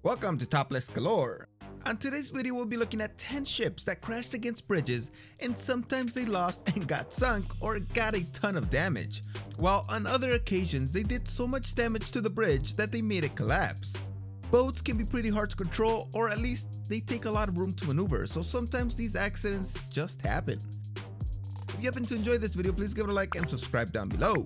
Welcome to Topless Galore. On today's video we'll be looking at 10 ships that crashed against bridges and sometimes they lost and got sunk or got a ton of damage, while on other occasions they did so much damage to the bridge that they made it collapse. Boats can be pretty hard to control, or at least they take a lot of room to maneuver, so sometimes these accidents just happen. If you happen to enjoy this video, please give it a like and subscribe down below.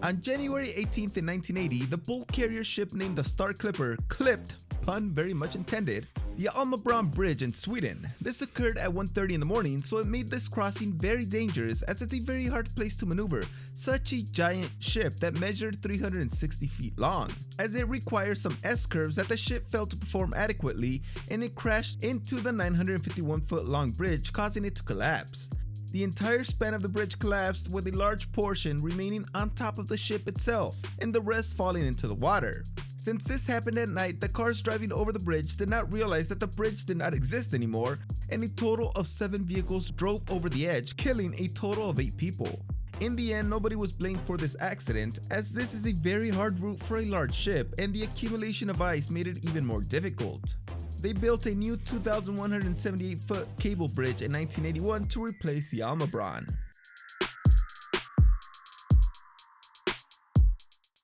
On January 18th in 1980, the bulk carrier ship named the Star Clipper clipped, pun very much intended, the Alma Bronn Bridge in Sweden. This occurred at 1:30 in the morning, so it made this crossing very dangerous as it's a very hard place to maneuver such a giant ship that measured 360 feet long, as it requires some S-curves that the ship failed to perform adequately, and it crashed into the 951 foot long bridge, causing it to collapse. The entire span of the bridge collapsed, with a large portion remaining on top of the ship itself and the rest falling into the water. Since this happened at night, the cars driving over the bridge did not realize that the bridge did not exist anymore, and a total of 7 vehicles drove over the edge, killing a total of 8 people. In the end, nobody was blamed for this accident, as this is a very hard route for a large ship and the accumulation of ice made it even more difficult. They built a new 2,178 foot cable bridge in 1981 to replace the Alma Bronn.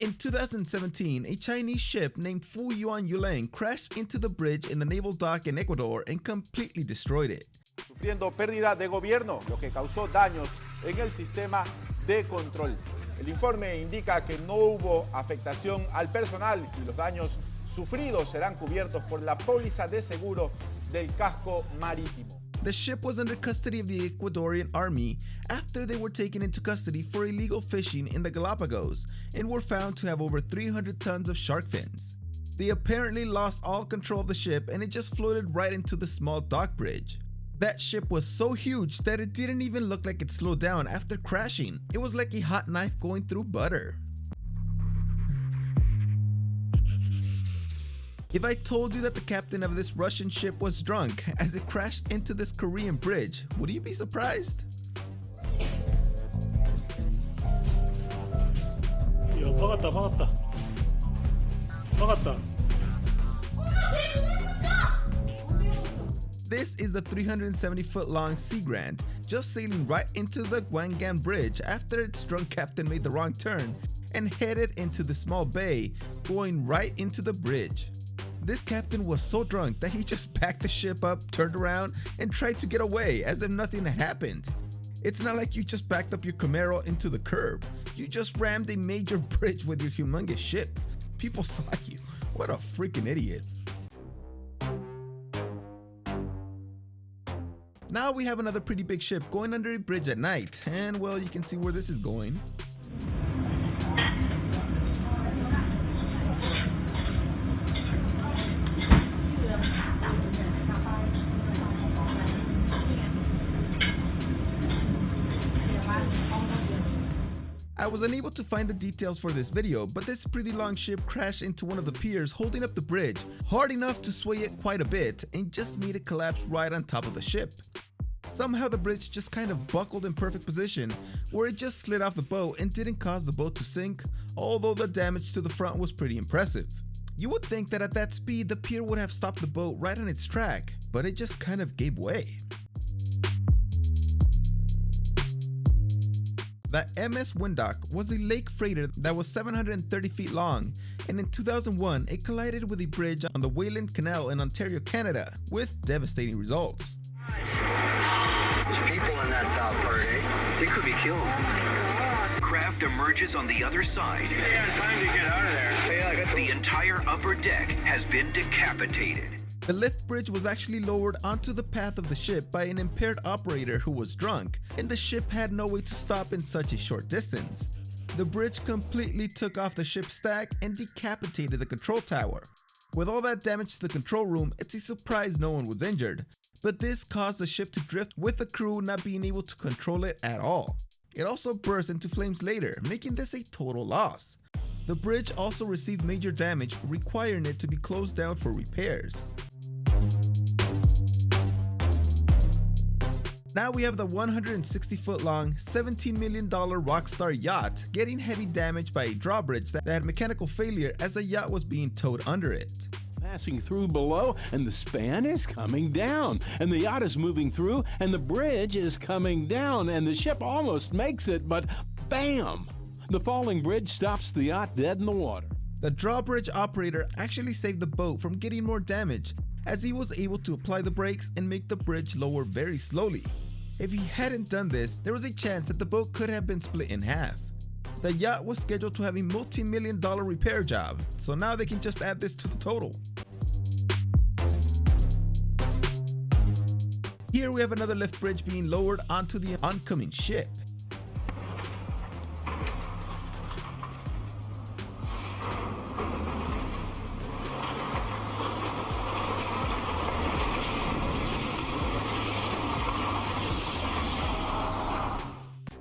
In 2017, a Chinese ship named Fu Yuan Yulang crashed into the bridge in the naval dock in Ecuador and completely destroyed it. Sufriendo pérdida de gobierno, lo que causó daños en el sistema de control. El informe indica que no hubo afectación al personal y los daños sufridos serán cubiertos por la póliza de seguro del casco marítimo. The ship was under custody of the Ecuadorian army after they were taken into custody for illegal fishing in the Galapagos and were found to have over 300 tons of shark fins. They apparently lost all control of the ship and it just floated right into the small dock bridge. That ship was so huge that it didn't even look like it slowed down after crashing. It was like a hot knife going through butter. If I told you that the captain of this Russian ship was drunk as it crashed into this Korean bridge, would you be surprised? This is the 370 foot long Sea Grant, just sailing right into the Guangan Bridge after its drunk captain made the wrong turn and headed into the small bay, going right into the bridge. This captain was so drunk that he just backed the ship up, turned around, and tried to get away as if nothing happened. It's not like you just backed up your Camaro into the curb. You just rammed a major bridge with your humongous ship. People saw you. What a freaking idiot. Now we have another pretty big ship going under a bridge at night, and well, you can see where this is going. I was unable to find the details for this video, but this pretty long ship crashed into one of the piers holding up the bridge hard enough to sway it quite a bit and just made it collapse right on top of the ship. Somehow the bridge just kind of buckled in perfect position where it just slid off the boat and didn't cause the boat to sink, although the damage to the front was pretty impressive. You would think that at that speed the pier would have stopped the boat right on its track, but it just kind of gave way. The MS Windhoek was a lake freighter that was 730 feet long, and in 2001 it collided with a bridge on the Wayland Canal in Ontario, Canada, with devastating results. There's people in that top part, eh? They could be killed. Craft emerges on the other side. They had time to get out of there. Yeah, the entire upper deck has been decapitated. The lift bridge was actually lowered onto the path of the ship by an impaired operator who was drunk, and the ship had no way to stop in such a short distance. The bridge completely took off the ship's stack and decapitated the control tower. With all that damage to the control room, it's a surprise no one was injured, but this caused the ship to drift with the crew not being able to control it at all. It also burst into flames later, making this a total loss. The bridge also received major damage, requiring it to be closed down for repairs. Now we have the 160-foot-long, $17 million Rockstar Yacht getting heavy damage by a drawbridge that had mechanical failure as the yacht was being towed under it. Passing through below, and the span is coming down, and the yacht is moving through, and the bridge is coming down, and the ship almost makes it, but bam! The falling bridge stops the yacht dead in the water. The drawbridge operator actually saved the boat from getting more damage, as he was able to apply the brakes and make the bridge lower very slowly. If he hadn't done this, there was a chance that the boat could have been split in half. The yacht was scheduled to have a multi-million-dollar repair job, so now they can just add this to the total. Here we have another lift bridge being lowered onto the oncoming ship.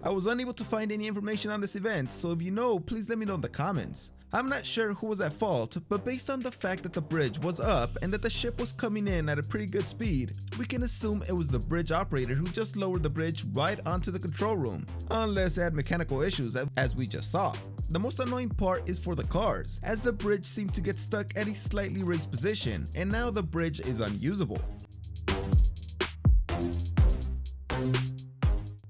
I was unable to find any information on this event, so if you know, please let me know in the comments. I'm not sure who was at fault, but based on the fact that the bridge was up and that the ship was coming in at a pretty good speed, we can assume it was the bridge operator who just lowered the bridge right onto the control room, unless it had mechanical issues as we just saw. The most annoying part is for the cars, as the bridge seemed to get stuck at a slightly raised position, and now the bridge is unusable.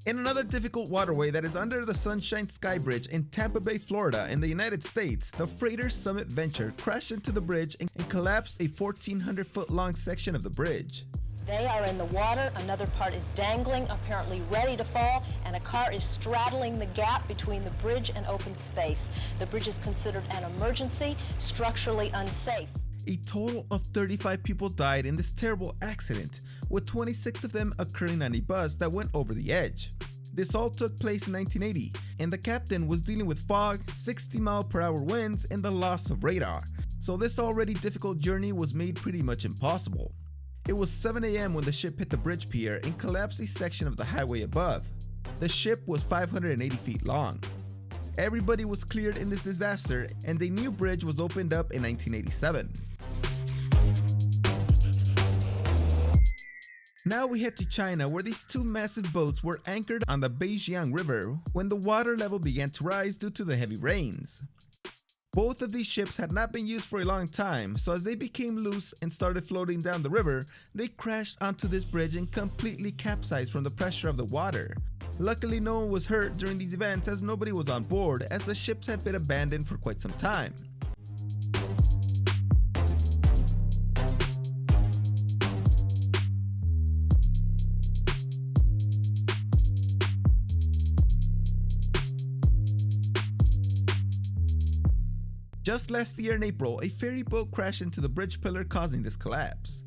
In another difficult waterway that is under the Sunshine Sky Bridge in Tampa Bay, Florida in the United States, the freighter Summit Venture crashed into the bridge and collapsed a 1,400-foot long section of the bridge. They are in the water, another part is dangling, apparently ready to fall, and a car is straddling the gap between the bridge and open space. The bridge is considered an emergency, structurally unsafe. A total of 35 people died in this terrible accident, with 26 of them occurring on a bus that went over the edge. This all took place in 1980, and the captain was dealing with fog, 60-mile-per-hour winds, and the loss of radar, so this already difficult journey was made pretty much impossible. It was 7 a.m. when the ship hit the bridge pier and collapsed a section of the highway above. The ship was 580 feet long. Everybody was cleared in this disaster, and a new bridge was opened up in 1987. Now we head to China, where these two massive boats were anchored on the Beijiang River when the water level began to rise due to the heavy rains. Both of these ships had not been used for a long time, so as they became loose and started floating down the river, they crashed onto this bridge and completely capsized from the pressure of the water. Luckily, no one was hurt during these events as nobody was on board, as the ships had been abandoned for quite some time. Just last year in April, a ferry boat crashed into the bridge pillar, causing this collapse.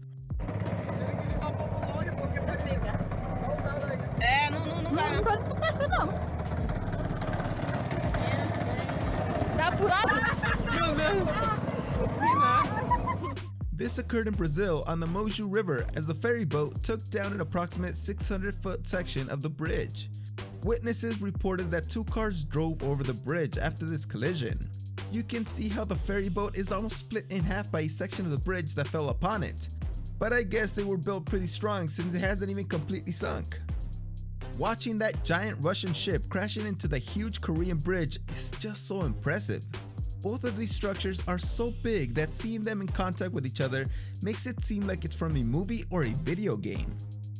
This occurred in Brazil on the Moju River as the ferry boat took down an approximate 600-foot section of the bridge. Witnesses reported that two cars drove over the bridge after this collision. You can see how the ferry boat is almost split in half by a section of the bridge that fell upon it. But I guess they were built pretty strong since it hasn't even completely sunk. Watching that giant Russian ship crashing into the huge Korean bridge is just so impressive. Both of these structures are so big that seeing them in contact with each other makes it seem like it's from a movie or a video game.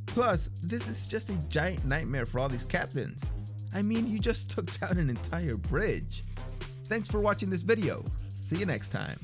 Plus, this is just a giant nightmare for all these captains. I mean, you just took down an entire bridge. Thanks for watching this video. See you next time.